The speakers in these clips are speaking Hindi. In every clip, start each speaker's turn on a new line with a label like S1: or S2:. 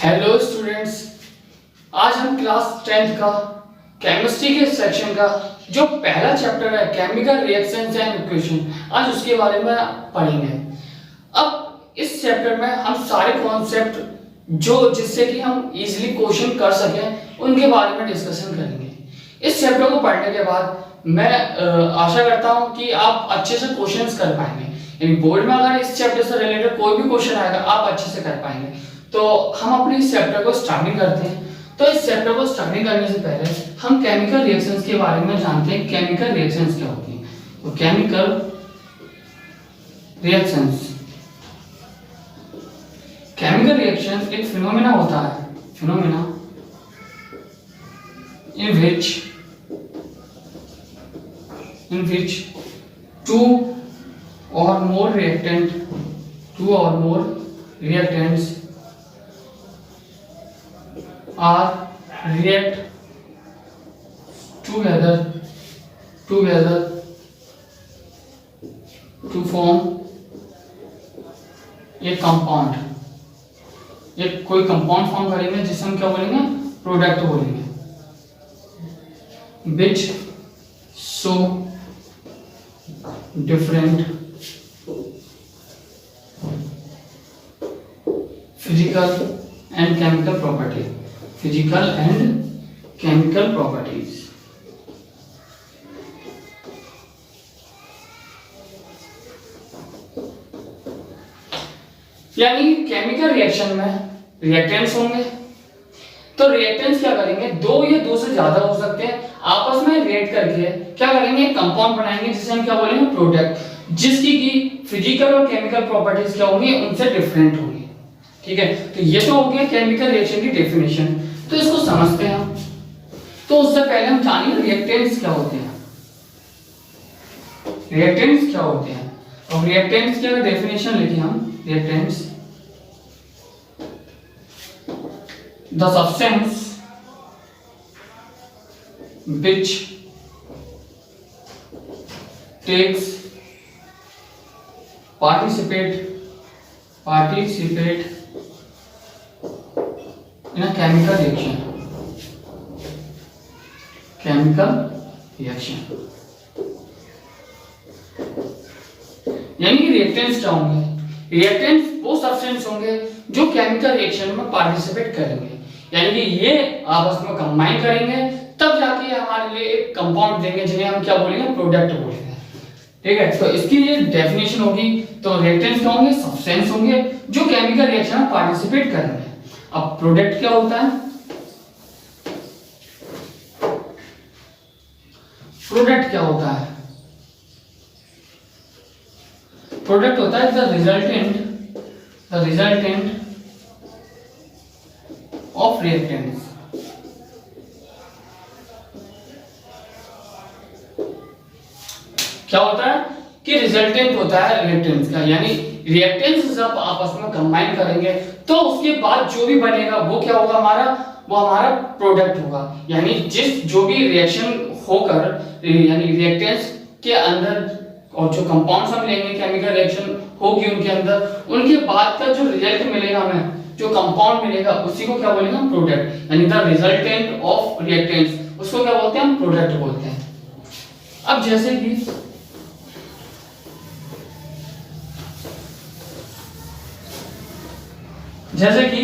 S1: हेलो स्टूडेंट्स, आज हम क्लास 10th का केमिस्ट्री के सेक्शन का जो पहला चैप्टर है केमिकल रिएक्शंस एंड इक्वेशन, आज उसके बारे में पढ़ेंगे। अब इस चैप्टर में हम सारे कॉन्सेप्ट जो जिससे कि हम इजीली क्वेश्चन कर सकें उनके बारे में डिस्कशन करेंगे। इस चैप्टर को पढ़ने के बाद मैं आशा करता हूं कि आप अच्छे से क्वेश्चंस कर पाएंगे, यानी बोर्ड में अगर इस चैप्टर से रिलेटेड कोई भी क्वेश्चन आएगा आप अच्छे से कर पाएंगे। तो हम अपने इस चैप्टर को स्टार्टिंग करते हैं। तो इस चैप्टर को स्टार्टिंग करने से पहले हम केमिकल रिएक्शंस के बारे में जानते हैं। केमिकल रिएक्शंस क्या होती हैं? तो केमिकल रिएक्शंस, केमिकल रिएक्शन एक फिनोमेना होता है, phenomena in which two or more reactants are react together to form a compound। एक कोई कंपाउंड फॉर्म करेंगे जिसे हम क्या बोलेंगे? प्रोडक्ट बोलेंगे। which so different physical and chemical properties। यानी केमिकल रिएक्शन में रिएक्टेंट्स होंगे। तो रिएक्टेंट्स क्या करेंगे? दो या दो से ज्यादा हो सकते हैं, आपस में रिएक्ट करके क्या करेंगे? कंपाउंड बनाएंगे जिसे हम क्या बोलेंगे? प्रोडक्ट, जिसकी की फिजिकल और केमिकल प्रॉपर्टीज क्या होंगी? उनसे डिफरेंट होंगी। ठीक है, तो ये तो हो गया केमिकल रिएक्शन की डेफिनेशन। तो इसको समझते हैं हम। तो उससे पहले हम जानेंगे रिएक्टेंट्स क्या होते हैं। रिएक्टेंट्स क्या होते हैं? और रिएक्टेंट्स की अगर डेफिनेशन लिखें हम, reactants the substance which takes participate in a chemical reaction। यानी कि रिएक्टेंट्स क्या होंगे? रिएक्टेंट्स वो सब्सटेंस होंगे जो केमिकल रिएक्शन में पार्टिसिपेट करेंगे, यानी कि ये आपस में कंबाइन करेंगे तब जाके हमारे लिए एक कंपाउंड देंगे जिन्हें हम क्या बोलेंगे? प्रोडक्ट बोलेंगे। ठीक है, तो इसकी ये डेफिनेशन होगी। तो रिएक्टेंट्स क्या होंगे? सब्सटेंस होंगे जो केमिकल रिएक्शन में पार्टिसिपेट करेंगे। अब प्रोडक्ट क्या होता है? प्रोडक्ट क्या होता है? प्रोडक्ट होता है द रिजल्टेंट ऑफ रिएक्टेंट्स। क्या होता है कि रिजल्टेंट होता है रिएक्टेंट्स का, यानी रिएक्टेंट्स जब आपस में कंबाइन करेंगे तो उसके बाद जो भी बनेगा वो क्या होगा? वो हमारा प्रोडक्ट होगा। यानी जो भी रिएक्शन होकर यानी रिएक्टेंट्स के अंदर और जो कंपाउंड्स हम लेंगे, केमिकल रिएक्शन होगी उनके अंदर, उनके बाद का जो रिजल्ट मिलेगा हमें, जो कंपाउंड मिलेगा, उसी को क्या बोलेंगे? हम प्रोडक्ट, यानी द रिजल्टेंट ऑफ रिएक्टेंट्स, उसको क्या बोलते हैं? हम प्रोडक्ट बोलते हैं। अब जैसे कि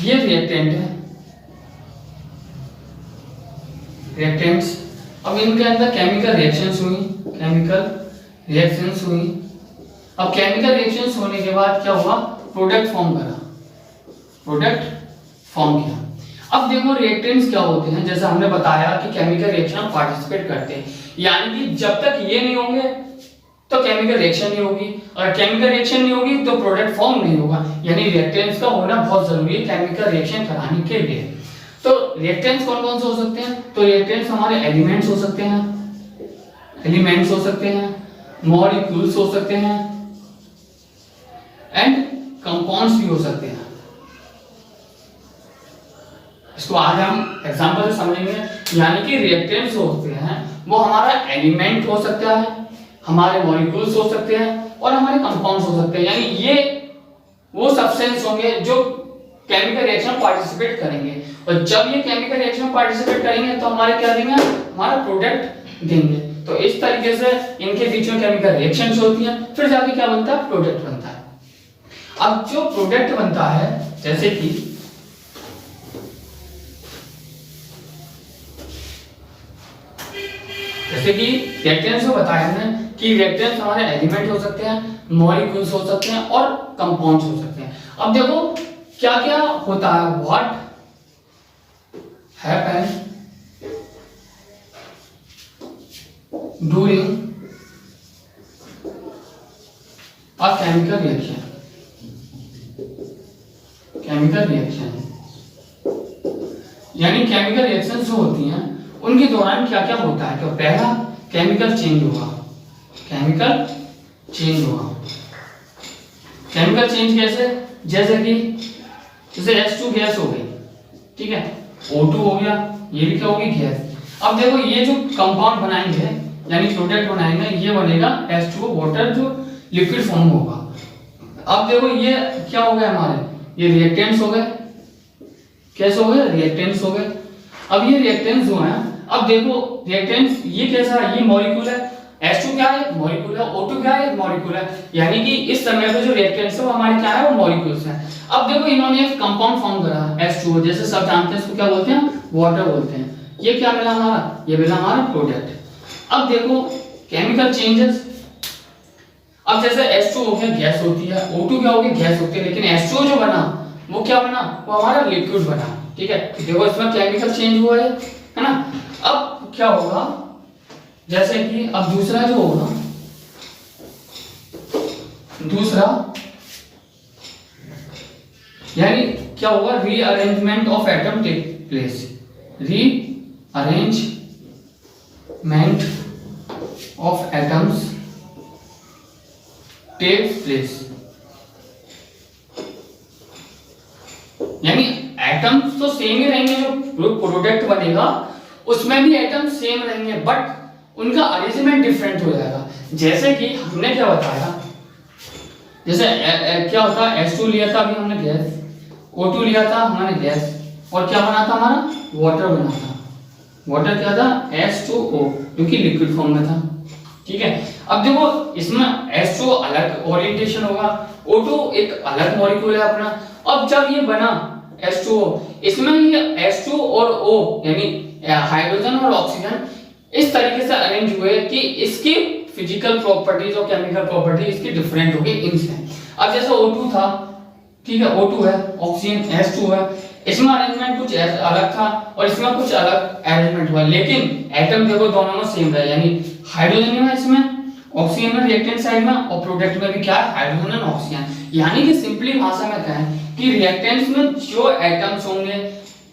S1: ये रिएक्टेंट है, रिएक्टेंट्स, अब इनके अंदर केमिकल रिएक्शंस हुई। अब केमिकल रिएक्शंस होने के बाद क्या हुआ? प्रोडक्ट फॉर्म किया। अब देखो रिएक्टेंट्स क्या होते हैं, जैसे हमने बताया कि केमिकल रिएक्शन में पार्टिसिपेट करते हैं, यानी कि जब तक ये नहीं होंगे तो केमिकल रिएक्शन नहीं होगी, और केमिकल रिएक्शन नहीं होगी तो प्रोडक्ट फॉर्म नहीं होगा। यानी रिएक्टेंट्स का होना बहुत जरूरी है केमिकल रिएक्शन कराने के लिए। तो रिएक्टेंट्स कौन कौन से हो सकते हैं? तो रिएक्टेंट्स हमारे एलिमेंट्स हो सकते हैं, मॉलिक्यूल्स हो सकते हैं एंड कंपाउंड्स भी हो सकते हैं। इसको आगे हम एग्जांपल से समझेंगे। यानी कि रिएक्टेंट्स होते हैं वो हमारा एलिमेंट हो सकता है, हमारे मॉलिक्यूल्स हो सकते हैं और हमारे कंपाउंड्स हो सकते हैं। यानी ये वो सब्सटेंस होंगे जो केमिकल रिएक्शन में पार्टिसिपेट करेंगे, और जब ये केमिकल रिएक्शन में पार्टिसिपेट करेंगे तो हमारे क्या देंगे, हमारा प्रोडक्ट देंगे। तो इस तरीके से इनके बीच में केमिकल रिएक्शंस होती हैं, फिर जाके क्या बनता है, प्रोडक्ट बनता है। अब जो प्रोडक्ट बनता है, जैसे कि रिएक्टेंट्स को बताया हमने कि रिएक्टेंट्स हमारे एलिमेंट हो सकते हैं, मॉलिक्यूल्स हो सकते हैं और कंपाउंड्स हो सकते हैं। अब देखो क्या क्या होता है, what happen during a chemical reaction. Chemical reaction यानी केमिकल रिएक्शन जो होती हैं उनके दौरान क्या क्या होता है। तो पहला केमिकल चेंज हुआ, केमिकल चेंज हुआ। केमिकल चेंज कैसे, जैसे कि जैसे H2 गैस हो गई, ठीक है, O2 हो गया, ये भी क्या होगी, गैस। अब देखो ये जो कंपाउंड बनाएंगे यानी प्रोडक्ट बनाएंगे, ये बनेगा H2O वाटर, जो लिक्विड फॉर्म होगा। अब देखो ये क्या हो गया, हमारे ये रिएक्टेंट्स हो गए, कैसे हो गए, रिएक्टेंट्स हो गए। अब ये रिएक्टेंट्स जो हैं, अब देखो रिएक्टेंट्स ये कैसा है, ये मॉलिक्यूल है, H2 क्या है, मॉलिक्यूल है, O2 क्या है, मॉलिक्यूल है, यानी कि इस समय पे जो रिएक्टेंट्स है वो हमारे क्या है, वो मॉलिक्यूल्स हैं। अब देखो इन्होंने एक कंपाउंड फॉर्म करा H2O, जैसे सब जानते हैं इसको क्या बोलते हैं, वाटर बोलते हैं। ये क्या मिला हमारा, ये मिला हमारा प्रोडक्ट। अब देखो केमिकल चेंजेस, अब जैसे H2 हो गया, गैस होती है, O2 क्या हो गया, गैस होती है, लेकिन H2O जो बना वो क्या बना, वो हमारा लिक्विड बना, ठीक है। देखो इसमें केमिकल चेंज हुआ है ना। अब क्या होगा, जैसे कि अब दूसरा जो होगा, दूसरा यानी क्या होगा, rearrangement of atom take place, rearrangement of atoms take place, यानी एटम्स तो सेम ही रहेंगे, जो प्रोडक्ट बनेगा उसमें भी एटम सेम रहेंगे, बट उनका अरेंजमेंट डिफरेंट हो जाएगा। जैसे कि हमने क्या बताया, जैसे क्या होता है, H2 लिया था अभी हमने गैस, O2 लिया था हमने गैस, और क्या बना था हमारा, वाटर बना था। वाटर क्या था, H2O, जो कि लिक्विड फॉर्म में था, ठीक है। अब देखो इसमें H2O अलग ओरिएंटेशन होगा, O2 एक अलग मॉलिक्यूल है अपना। अब जब ये बना H2O, इसमें ये H2 और O यानी हाइड्रोजन और ऑक्सीजन इस तरीके से अरेंज हुए कि इसकी फिजिकल प्रॉपर्टीज और केमिकल प्रॉपर्टी इसकी डिफरेंट हो गई इनसे। अब जैसे O2 था, ठीक है, O2 है, ऑक्सीजन H2 है, इसमें अरेंजमेंट कुछ अलग था और इसमें कुछ अलग अरेंजमेंट हुआ, लेकिन एटम देखो दोनों में सेम रहा, यानी हाइड्रोजन में इसमें, ऑक्सीजन में रिएक्टेंट साइड में, और प्रोडक्ट में भी क्या है, हाइड्रोजन और ऑक्सीजन। यानी कि सिंपली भाषा में कहें कि रिएक्टेंट्स में जो एटम्स होंगे,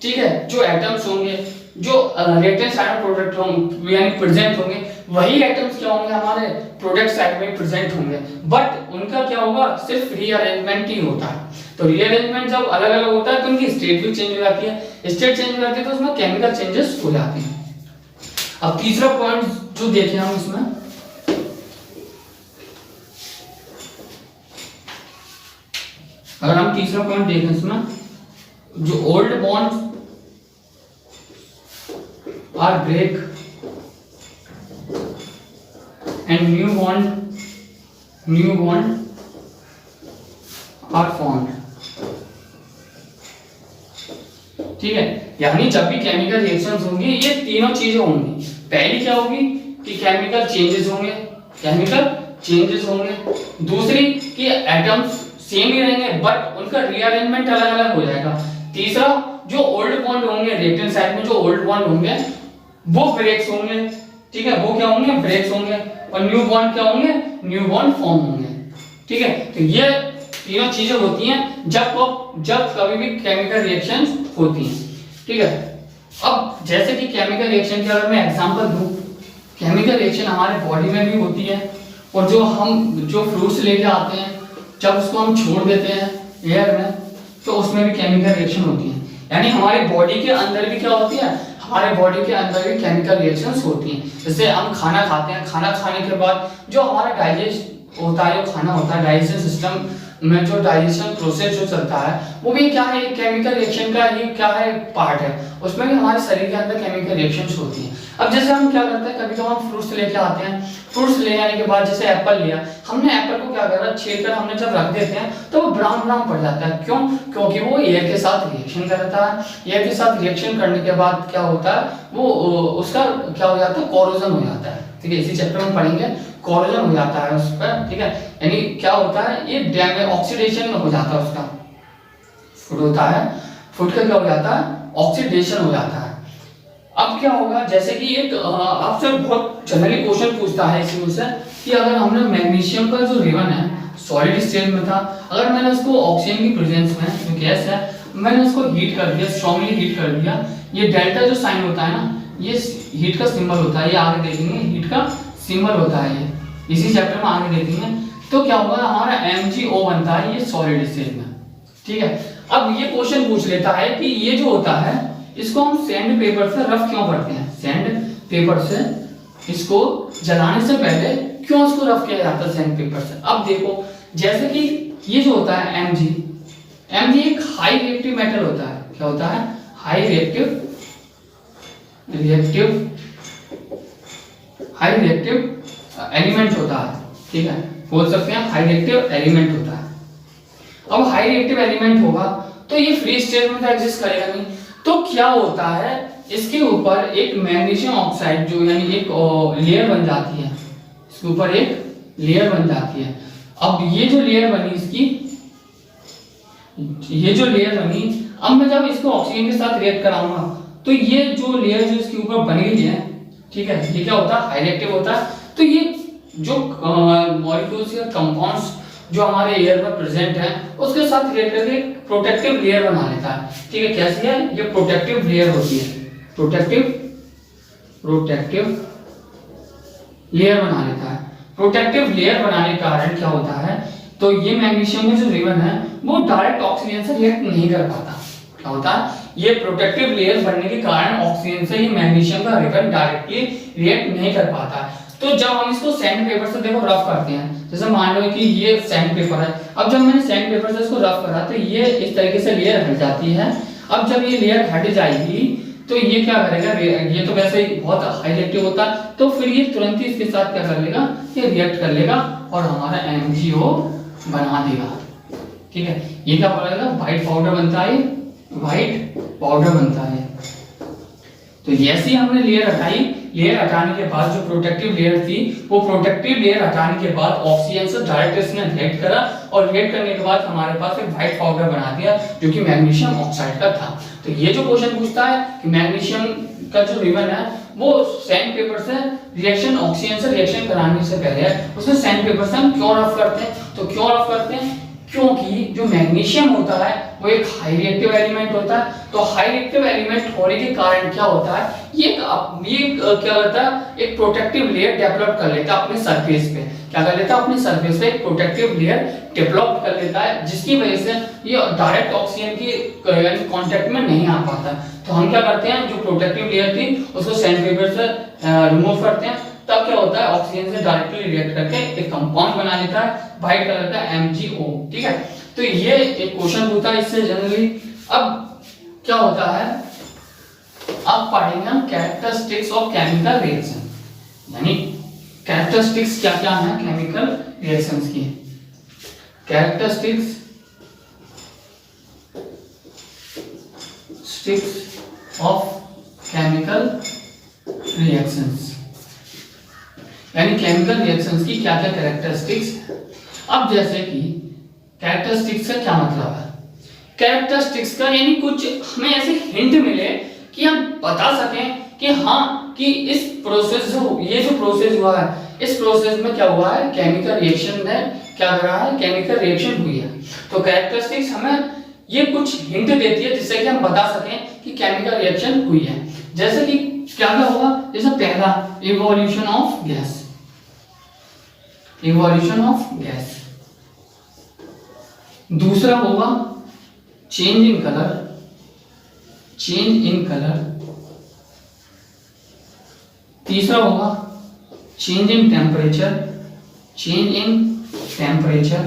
S1: ठीक है, जो एटम्स होंगे, जो रिएक्टेंट साइड में प्रोडक्ट होंगे यानी प्रेजेंट होंगे, वही एटम्स क्या होंगे, हमारे प्रोडक्ट साइड में प्रेजेंट होंगे, बट उनका क्या होगा, सिर्फ रीअरेंजमेंट ही होता है। तो रीअरेंजमेंट जब अलग अलग होता है तो उनकी स्टेट भी चेंज हो जाती है, स्टेट चेंज हो जाती है तो उसमें केमिकल चेंजेस हो जाते हैं। अब तीसरा पॉइंट जो देखें हम इसमें, अगर हम तीसरा पॉइंट देखें इसमें, जो old bonds are break and new bond are formed, ठीक है। यानी जब भी केमिकल रिएक्शंस होंगी ये तीनों चीजें होंगी। पहली क्या होगी कि केमिकल चेंजेस होंगे, दूसरी कि एटम्स सेम ही रहेंगे बट उनका रीअरेंजमेंट अलग अलग हो जाएगा, तीसरा जो ओल्ड बॉन्ड होंगे रिएक्टेंट साइड में, जो ओल्ड बॉन्ड होंगे वो ब्रेक्स होंगे, ठीक है, वो क्या होंगे, ब्रेक्स होंगे, और न्यू बॉन्ड क्या होंगे, न्यू बॉन्ड फॉर्म होंगे, ठीक है। तो ये तीनों चीजें होती हैं जब कभी भी केमिकल रिएक्शंस होती हैं, ठीक है। अब जैसे कि केमिकल रिएक्शन की अगर मैं एग्जांपल दूं, केमिकल रिएक्शन हमारे बॉडी में भी होती है, और जो फ्रूट्स लेके आते हैं जब उसको हम छोड़ देते हैं एयर में तो उसमें भी केमिकल रिएक्शन होती है। यानी हमारी बॉडी के अंदर भी क्या होती है, हमारे बॉडी के अंदर भी केमिकल रिएक्शंस होती हैं। जैसे हम खाना खाते हैं, खाना खाने के बाद जो हमारा डाइजेस्ट होता है, जो खाना होता है, डाइजेशन सिस्टम में जो डाइजेशन प्रोसेस जो चलता है वो भी क्या है, केमिकल रिएक्शन का ही क्या है, पार्ट है। उसमें भी हमारे शरीर के अंदर केमिकल रिएक्शंस होती हैं। अब जैसे हम क्या करते हैं, कभी तो हम फ्रूट्स लेके आते हैं, फ्रूट्स ले आने के बाद जैसे एप्पल लिया, हमने एप्पल को क्या करा, छील कर हमने जब रख देते हैं तो वो ब्राउन ब्राउन पड़ जाता है। क्यों? क्योंकि वो एयर के साथ रिएक्शन करता है। एयर के साथ रिएक्शन करने के बाद क्या होता है, वो उसका क्या हो जाता है, कोरोजन हो जाता है। ठीक है, इसी चैप्टर में पढ़ेंगे, कोरोजन हो जाता है उस पर। ठीक है, यानी क्या होता है, ये डैमेज ऑक्सीडेशन हो जाता है उसका। फूड होता है, फूड का क्या हो जाता है, ऑक्सीडेशन हो जाता है। अब क्या होगा, जैसे कि एक आपसे बहुत जनरली क्वेश्चन पूछता है इसी से कि अगर हमने मैग्नीशियम का जो रिबन है सॉलिड स्टेट में था, अगर मैंने उसको ऑक्सीजन की प्रेजेंस में जो गैस है मैंने उसको हीट कर दिया, स्ट्रांगली हीट कर दिया, ये डेल्टा जो साइन होता है ना, ये हीट का सिंबल होता है, ये आगे देखेंगे हीट का सिंबल होता है, ये इसी चैप्टर में आगे देखेंगे। तो क्या होगा, हमारा MgO बनता है ये सॉलिड स्टेट में। ठीक है, अब ये क्वेश्चन पूछ लेता है कि ये जो होता है इसको हम सैंड पेपर से रफ क्यों करते हैं, सैंड पेपर से इसको जलाने से पहले क्यों इसको रफ किया जाता है सैंड पेपर से। अब देखो, जैसे कि ये जो होता है Mg एक हाई रिएक्टिव मेटल होता है। क्या होता है, हाई रिएक्टिव एलिमेंट होता है। ठीक है, बोल सकते हैं हाई रिएक्टिव एलिमेंट होता है। अब हाई रिएक्टिव एलिमेंट होगा तो ये फ्री स्टेट में तो एग्जिस्ट करेगा नहीं। तो क्या होता है, इसके ऊपर एक मैग्नीशियम ऑक्साइड जो यानी एक लेयर बन जाती है, इसके ऊपर एक लेयर बन जाती है। अब ये जो लेयर बनी इसकी, ये जो लेयर बनी, अब मैं जब इसको ऑक्सीजन के साथ रिएक्ट कराऊंगा तो ये जो लेयर जो इसके ऊपर बन गई है, ठीक है, ये क्या होता है, हाई रिएक्टिव होता है। तो ये जो मॉलिक्यूल्स या कंपाउंड्स जो हमारे एयर में प्रेजेंट है उसके साथ रिएक्ट करके प्रोटेक्टिव लेयर बना लेता है। ठीक है, कैसी है, ये प्रोटेक्टिव लेयर होती है, प्रोटेक्टिव लेयर बना लेता है। प्रोटेक्टिव लेयर बनाने के कारण क्या होता है, तो ये मैग्नीशियम का जो रिबन है वो डायरेक्ट ऑक्सीजन से रिएक्ट नहीं कर पाता। क्या होता है, ये प्रोटेक्टिव लेयर बनने के कारण ऑक्सीजन से ये मैग्नीशियम का रिबन डायरेक्टली रिएक्ट नहीं कर पाता। तो जब हम इसको सैंड पेपर से देखो रफ करते हैं, जैसे मान लो कि ये सैंड पेपर है, अब जब मैंने सैंड पेपर से इसको रफ करा तो ये इस तरीके से लेयर हट जाती है। अब जब ये लेयर हट जाएगी तो ये क्या करेगा, ये तो वैसे ही बहुत हाई रिएक्टिव होता है, तो फिर ये तुरंत ही इसके साथ क्या कर लेगा, ये रिएक्ट कर लेगा और हमारा MgO बना देगा। ठीक है, ये क्या बनेगा, व्हाइट पाउडर बनता है, व्हाइट पाउडर बनता है। तो जैसे हमने लेयर हटाई, लेयर हटाने के बाद जो प्रोटेक्टिव लेयर थी, वो प्रोटेक्टिव लेयर हटाने के बाद ऑक्सीजन से डायरेक्ट इसने रिएक्ट करा और रिएक्ट करने के बाद हमारे पास एक व्हाइट पाउडर बना दिया जो कि मैग्नीशियम ऑक्साइड का था। तो ये जो क्वेश्चन पूछता है कि मैग्नीशियम का जो रिबन है वो सैंड पेपर से रिएक्शन, ऑक्सीजन से रिएक्शन कराने से पहले उसमें सैंड पेपर से हम क्यों रफ करते हैं, तो क्यों रफ करते हैं, क्योंकि जो मैग्नीशियम होता है वो एक हाई रिएक्टिव एलिमेंट होता है। तो हाई रिएक्टिव एलिमेंट होने के कारण क्या होता है, ये क्या होता है, एक प्रोटेक्टिव लेयर डेवलप कर लेता है अपने सरफेस पे। क्या कर लेता है, अपने सरफेस पे एक प्रोटेक्टिव लेयर डेवलप कर लेता है, जिसकी वजह से ये डायरेक्ट ऑक्सीजन की कांटेक्ट में नहीं आ पाता। तो हम क्या करते हैं, जो प्रोटेक्टिव लेयर थी उसको सैंड पेपर से रिमूव करते हैं, तब क्या होता है, ऑक्सीजन से डायरेक्टली रिएक्ट करके एक कंपाउंड बना लेता है व्हाइट कलर का MgO। ठीक है, तो ये एक क्वेश्चन पूछता है इससे जनरली। अब क्या होता है, अब पढ़ेंगे हम कैरेक्टरिस्टिक्स ऑफ केमिकल रिएक्शन, यानी कैरेक्टरिस्टिक्स क्या क्या है केमिकल रिएक्शंस की। कैरेक्टरिस्टिक्स ऑफ केमिकल रिएक्शंस, यानी केमिकल रिएक्शंस की क्या क्या कैरेक्टरिस्टिक्स है। अब जैसे कि कैरेक्टरिस्टिक्स का क्या मतलब है, कैरेक्टरिस्टिक्स का यानी कुछ हमें ऐसे हिंट मिले कि हम बता सकें कि हाँ, कि इस प्रोसेस जो ये जो प्रोसेस हुआ है, इस प्रोसेस में क्या हुआ है, केमिकल रिएक्शन है, क्या कर रहा है, केमिकल रिएक्शन हुई है। तो कैरेक्टरिस्टिक्स हमें ये कुछ हिंट देती है जिससे कि हम बता सकें कि केमिकल रिएक्शन हुई है। जैसे कि क्या क्या होगा, जैसे पहला evolution of gas, evolution of gas. दूसरा होगा change in colour, change in colour. तीसरा होगा change in temperature, change in temperature.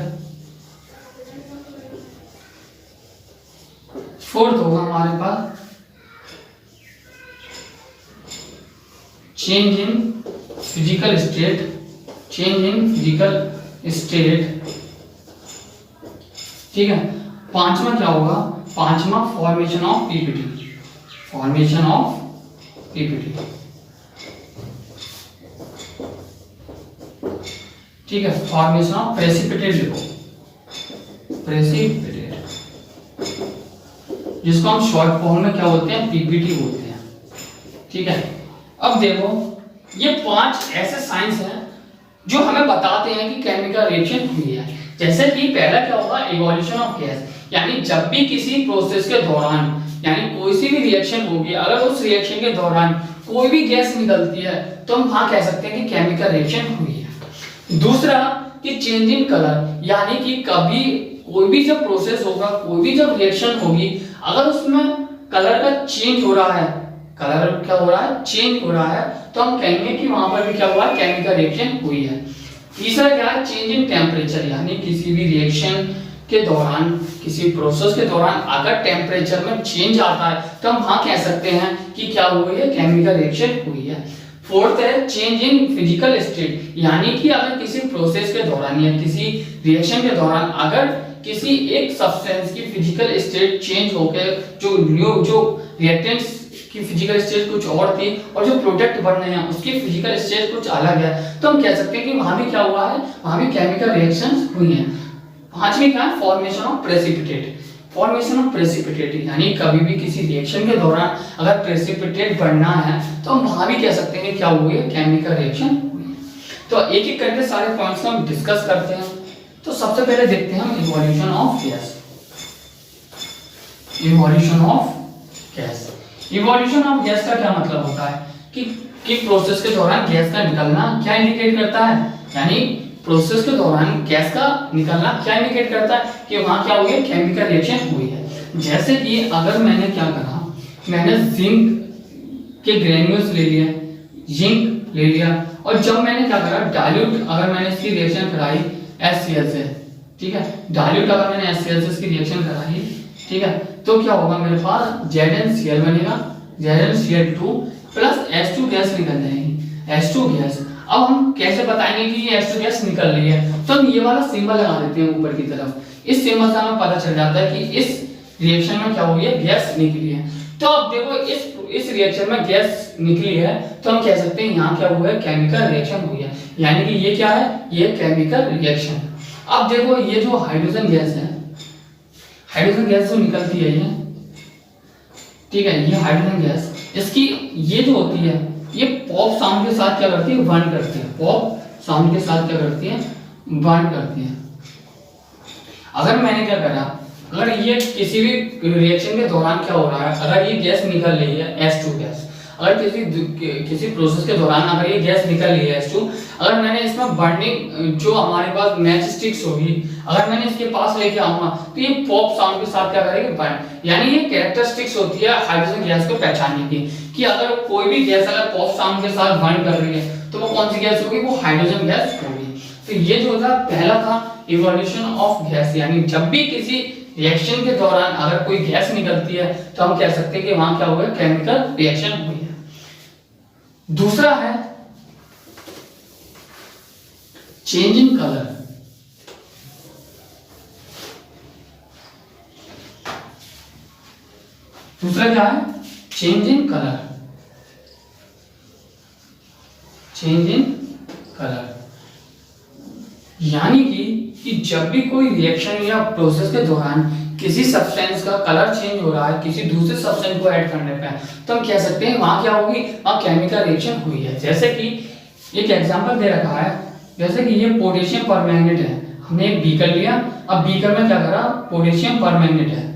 S1: Fourth होगा हमारे पास change in physical state, change in physical state, ठीक है। पांचवा क्या होगा, पांचवा formation of PPT, formation of PPT, ठीक है। फॉर्मेशन ऑफ प्रेसिपिटेट लिखो, प्रेसिपिटेट, जिसको हम शॉर्ट फॉर्म में क्या बोलते हैं, पीपीटी बोलते हैं, ठीक है। अब देखो ये 5 ऐसे साइंस हैं जो हमें बताते हैं कि केमिकल रिएक्शन हुई है। जैसे कि पहला क्या होगा, इवोल्यूशन ऑफ गैस, यानी जब भी किसी प्रोसेस के दौरान, यानी कोई सी भी रिएक्शन होगी, अगर उस रिएक्शन के दौरान कोई भी गैस निकलती है तो हम वहां कह सकते हैं कि केमिकल रिएक्शन हुई है। दूसरा कि चेंज इन कलर, यानी कि कभी कोई भी जब प्रोसेस होगा, कोई भी जब रिएक्शन होगी, अगर उसमें कलर का चेंज हो रहा है, कलर क्या हो रहा है, चेंज हो रहा है, तो हम कहेंगे कि वहां पर भी क्या हुआ है, केमिकल रिएक्शन हुई है। तीसरा क्या है, चेंज इन टेम्परेचर, यानी किसी भी रिएक्शन के दौरान, किसी प्रोसेस के दौरान अगर टेम्परेचर में चेंज आता है तो हम वहां कह सकते हैं कि क्या हुई है, केमिकल रिएक्शन हुई है। फोर्थ है चेंज इन फिजिकल स्टेट, यानी कि अगर किसी प्रोसेस के दौरान या किसी रिएक्शन के दौरान अगर किसी एक सब्सटेंस की फिजिकल स्टेट चेंज होकर जो रिएक्टेंट्स की फिजिकल स्टेट कुछ और थी और जो प्रोडक्ट बन रहे हैं उसकी फिजिकल स्टेट कुछ अलग है, तो हम कह सकते हैं कि वहां भी क्या हुआ है, वहां भी केमिकल रिएक्शंस हुई हैं। पांचवी क्या है, formation of precipitate, formation of precipitate, यानी कभी भी किसी रिएक्शन के दौरान अगर प्रेसिपिटेट बनना है तो हम वहां भी कह सकते हैं क्या हुई है, केमिकल रिएक्शन हुई है। तो एक एक करके सारे पॉइंट्स को हम डिस्कस करते हैं। तो सबसे पहले देखते हैं हम evolution of gas, evolution of gas. Evolution of gas का क्या मतलब होता है कि प्रोसेस के दौरान गैस का निकलना क्या इंडिकेट करता है, यानी प्रोसेस के दौरान गैस का निकलना क्या इंडिकेट करता है कि वहां क्या हुई है, केमिकल रिएक्शन हुई है। जैसे कि अगर मैंने क्या करा, मैंने जिंक के ग्रेन्यूल्स ले लिए, जिंक ले लिया, और जब मैंने क्या करा, डाइल्यूट अगर मैंने इसकी रिएक्शन कराई HCl से, ठीक है, डाइल्यूट अगर मैंने HCl से इसकी रिएक्शन कराई, ठीक है, तो क्या होगा, मेरे पास ZnCl बनेगा, ZnCl2 प्लस H2 गैस निकल जाएगी, H2 गैस। अब हम कैसे बताएंगे कि ये H2 गैस निकल रही है, तो हम ये वाला सिंबल लगा देते हैं ऊपर की तरफ। इस सिंबल से हमें पता चल जाता है कि इस रिएक्शन में क्या हुई है, गैस निकली है। तो अब देखो इस रिएक्शन में गैस निकली है तो हम कह सकते हैं यहाँ क्या हुआ है, केमिकल रिएक्शन हुई है, यानी कि ये क्या है, ये केमिकल रिएक्शन। अब देखो ये जो हाइड्रोजन गैस है, हाइड्रोजन गैस जो निकलती है ये, ठीक है, ये हाइड्रोजन गैस, इसकी ये जो होती है ये पॉप साउंड के साथ क्या करती है, बर्न करती है, पॉप साउंड के साथ क्या करती है, बर्न करती है। अगर मैंने क्या करा, अगर ये किसी भी रिएक्शन के दौरान क्या हो रहा है, अगर ये गैस निकल रही है H2 गैस, अगर किसी प्रोसेस के दौरान अगर ये गैस निकल रही है H2, अगर मैंने इसमें बर्निंग जो हमारे पास मैच स्टिक्स होगी, अगर मैंने इसके पास लेके आऊंगा तो ये पॉप साउंड के साथ क्या करेगी, बर्न, यानी ये कैरेक्टरिस्टिक्स होती है हाइड्रोजन गैस को पहचानने की कि अगर कोई भी गैस अगर पॉप साउंड के साथ बर्न कर रही है तो वो कौन सी गैस होगी, वो हाइड्रोजन गैस होगी। तो ये जो था पहला था इवोल्यूशन ऑफ गैस, यानी जब भी किसी रिएक्शन के दौरान अगर कोई गैस निकलती है तो हम कह सकते हैं कि वहां क्या हुआ है, केमिकल रिएक्शन हुई है। दूसरा है चेंज इन कलर, दूसरा क्या है, change in colour, change in colour, यानी कि जब भी कोई रिएक्शन या प्रोसेस के दौरान किसी सब्सटेंस का कलर चेंज हो रहा है किसी दूसरे सब्सटेंस को ऐड करने पे, तो हम कह सकते हैं वहां क्या होगी, वहां केमिकल रिएक्शन हुई है। जैसे कि एक एग्जांपल दे रखा है, जैसे कि ये पोटेशियम परमैंगनेट है, हमने एक बीकर लिया, अब बीकर में क्या करा, पोटेशियम परमैंगनेट है,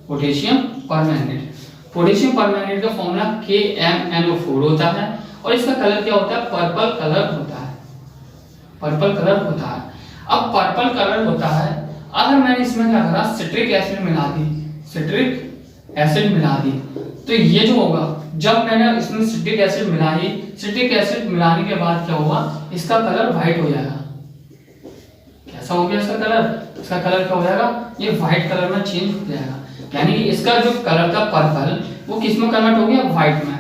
S1: पोटेशियम परमैंगनेट, पोटेशियम परमैंगनेट का फॉर्मूला KMnO4 होता है और इसका कलर क्या होता है, पर्पल कलर होता है, पर्पल कलर होता है। अब पर्पल कलर होता है, अगर मैंने इसमें क्या करा, सिट्रिक एसिड मिला दी, सिट्रिक एसिड मिला दी, तो ये जो होगा, जब मैंने इसमें सिट्रिक एसिड मिलाई, सिट्रिक एसिड मिलाने के बाद क्या होगा, इसका कलर व्हाइट हो जाएगा। कैसा हो गया इसका कलर, इसका कलर क्या हो जाएगा, ये व्हाइट कलर में चेंज हो जाएगा। यानी इसका जो कलर था पर्पल वो किस में कन्वर्ट हो गया, व्हाइट में।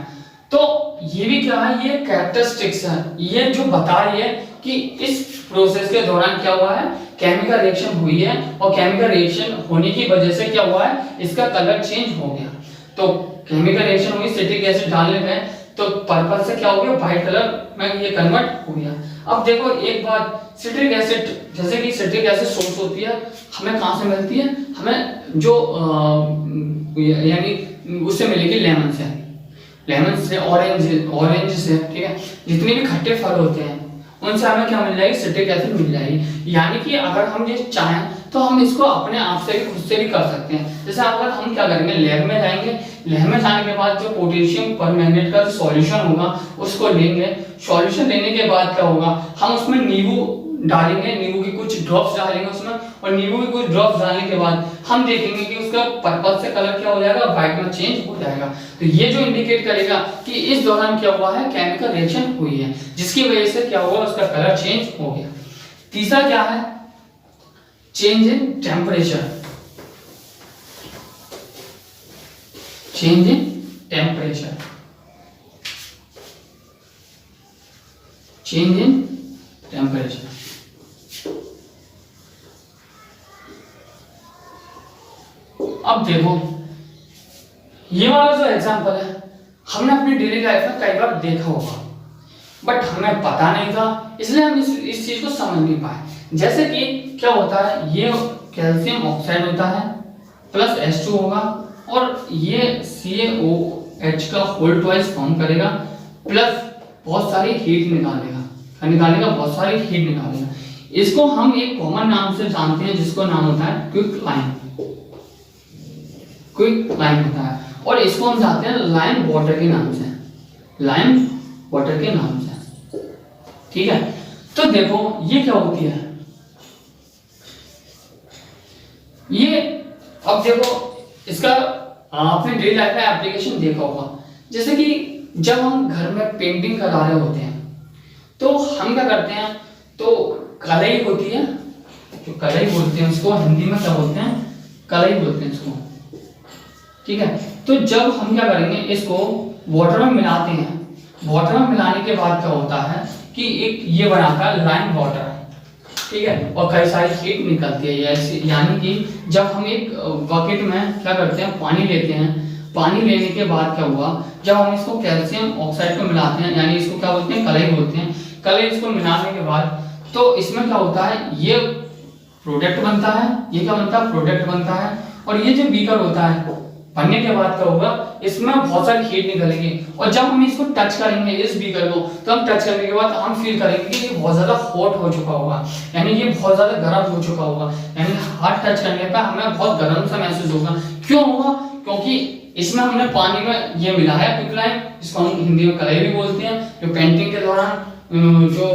S1: तो ये भी क्या है, ये कैरेक्टरिस्टिक्स है, ये जो बता रही है कि इस प्रोसेस के दौरान क्या हुआ है, केमिकल रिएक्शन हुई है और केमिकल रिएक्शन होने की वजह से क्या हुआ है, इसका कलर चेंज हो गया। तो केमिकल रिएक्शन हुई, सिट्रिक एसिड डालने में, तो पर्पल से क्या हो गया, व्हाइट कलर में ये कन्वर्ट हो गया। अब देखो एक बात, सिट्रिक एसिड, जैसे कि सिट्रिक एसिड सोर्स होती है, हमें कहाँ से मिलती है, हमें जो यानी उससे मिलेगी लेमन से, लेमन से, ऑरेंज से, ठीक है, जितने भी खट्टे फल होते हैं उनसे हमें क्या मिल जाएगी, सिट्रिक एसिड मिल जाएगी। यानी कि अगर हम ये चाहें तो हम इसको अपने आप से भी, खुद से भी कर सकते हैं। जैसे अगर हम क्या करेंगे, लैब में जाएंगे, लैब में जाने के बाद जो पोटेशियम परमैंगनेट का जो सॉल्यूशन होगा उसको लेंगे, सॉल्यूशन लेने के बाद क्या होगा, हम उसमें नींबू डालेंगे, नींबू की कुछ ड्रॉप्स डालेंगे उसमें, और नींबू की कुछ ड्रॉप्स डालने के बाद हम देखेंगे कि उसका पर्पल से कलर क्या हो जाएगा, व्हाइट में चेंज हो जाएगा। तो ये जो इंडिकेट करेगा कि इस दौरान क्या हुआ है, केमिकल रिएक्शन हुई है, जिसकी वजह से क्या हुआ, उसका कलर चेंज हो गया। तीसरा क्या है, change in temperature, change in temperature, change in temperature. अब देखो ये वाला जो एग्जांपल है हमने अपनी डेली लाइफ में कई बार देखा होगा, बट हमें पता नहीं था, इसलिए हम इस चीज को समझ नहीं पाए। जैसे कि क्या होता है, ये कैल्शियम ऑक्साइड होता है प्लस H2 होगा, और ये CaOH का होल ट्वाइस फॉर्म करेगा, प्लस बहुत सारी हीट निकालेगा, बहुत सारी हीट निकालेगा। इसको हम एक कॉमन नाम से जानते हैं, जिसको नाम होता है क्विकलाइन, क्विकलाइन होता है, और इसको हम जानते हैं लाइम वाटर के नाम से, लाइम वाटर के नाम से, ठीक है। तो देखो ये क्या होती है, ये अब देखो इसका आपने डेली लाइफ में एप्लीकेशन देखा होगा। जैसे कि जब हम घर में पेंटिंग करा रहे होते हैं तो हम क्या करते हैं, तो कलई होती है, जो कलई बोलते हैं उसको हिंदी में क्या बोलते हैं, कलई बोलते हैं इसको, ठीक है। तो जब हम क्या करेंगे, इसको वाटर में मिलाते हैं, वाटर में मिलाने के बाद क्या होता है कि एक ये बनाता है लाइम वाटर, ठीक है, और कई सारी हीट निकलती है। यानी कि जब हम एक बकेट में क्या करते हैं, पानी लेते हैं, पानी लेने के बाद क्या हुआ, जब हम इसको कैल्शियम ऑक्साइड को मिलाते हैं, यानी इसको क्या बोलते हैं, कलई बोलते हैं, कलई इसको मिलाने के बाद तो इसमें क्या होता है, ये प्रोडक्ट बनता है, ये क्या बनता है, प्रोडक्ट बनता है। और ये जो बीकर होता है, बनने के बाद क्या होगा, इसमें बहुत सारी हीट निकलेगी, और जब हम इसको टच करेंगे इस बीकर को, तो हम टच करने के बाद हम फील करेंगे कि ये बहुत ज्यादा हॉट हो चुका होगा, यानी ये बहुत ज्यादा गर्म हो चुका होगा, यानी हाथ टच करने पर हमें बहुत गर्म सा महसूस होगा। क्यों होगा, क्योंकि इसमें हमने पानी में ये मिला है क्विकलाइन, जिसको हम हिंदी में कलई भी बोलते हैं, जो पेंटिंग के दौरान जो